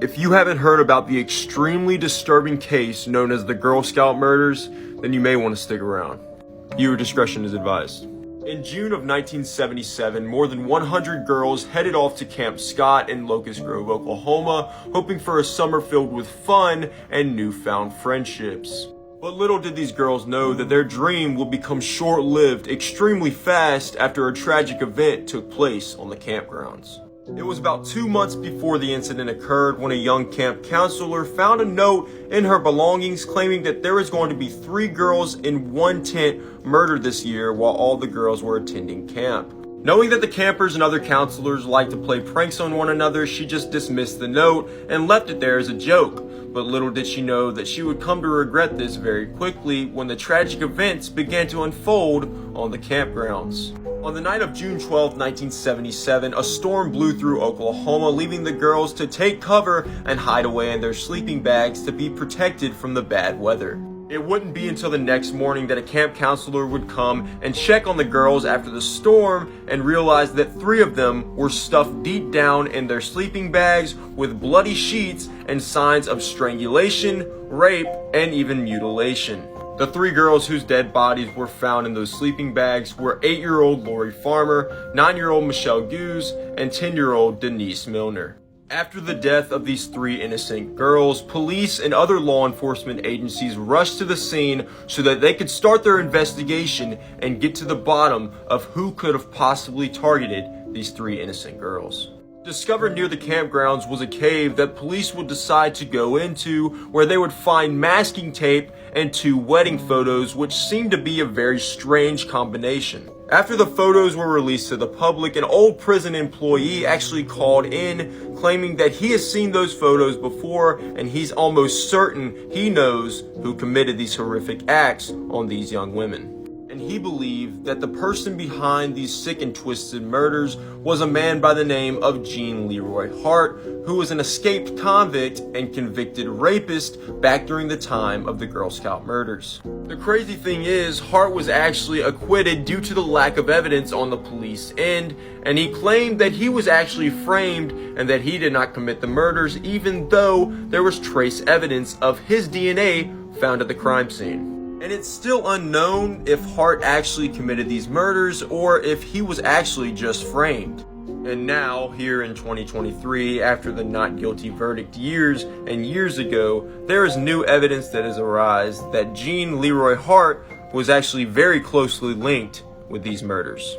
If you haven't heard about the extremely disturbing case known as the Girl Scout murders, then you may want to stick around. Viewer discretion is advised. In June of 1977, more than 100 girls headed off to Camp Scott in Locust Grove, Oklahoma, hoping for a summer filled with fun and newfound friendships. But little did these girls know that their dream would become short-lived extremely fast after a tragic event took place on the campgrounds. It was about 2 months before the incident occurred when a young camp counselor found a note in her belongings claiming that there was going to be 3 girls in one tent murdered this year while all the girls were attending camp. Knowing that the campers and other counselors like to play pranks on one another, she just dismissed the note and left it there as a joke. But little did she know that she would come to regret this very quickly when the tragic events began to unfold on the campgrounds. On the night of June 12, 1977, a storm blew through Oklahoma, leaving the girls to take cover and hide away in their sleeping bags to be protected from the bad weather. It wouldn't be until the next morning that a camp counselor would come and check on the girls after the storm and realize that 3 of them were stuffed deep down in their sleeping bags with bloody sheets and signs of strangulation, rape, and even mutilation. The 3 girls whose dead bodies were found in those sleeping bags were 8-year-old Lori Farmer, 9-year-old Michelle Goose, and 10-year-old Denise Milner. After the death of these 3 innocent girls, police and other law enforcement agencies rushed to the scene so that they could start their investigation and get to the bottom of who could have possibly targeted these 3 innocent girls. Discovered near the campgrounds was a cave that police would decide to go into, where they would find masking tape and 2 wedding photos, which seemed to be a very strange combination. After the photos were released to the public, an old prison employee actually called in claiming that he has seen those photos before and he's almost certain he knows who committed these horrific acts on these young women. And he believed that the person behind these sick and twisted murders was a man by the name of Gene Leroy Hart, who was an escaped convict and convicted rapist back during the time of the Girl Scout murders. The crazy thing is, Hart was actually acquitted due to the lack of evidence on the police end, and he claimed that he was actually framed and that he did not commit the murders, even though there was trace evidence of his DNA found at the crime scene. And it's still unknown if Hart actually committed these murders or if he was actually just framed. And now, here in 2023, after the not guilty verdict years and years ago, there is new evidence that has arisen that Gene Leroy Hart was actually very closely linked with these murders.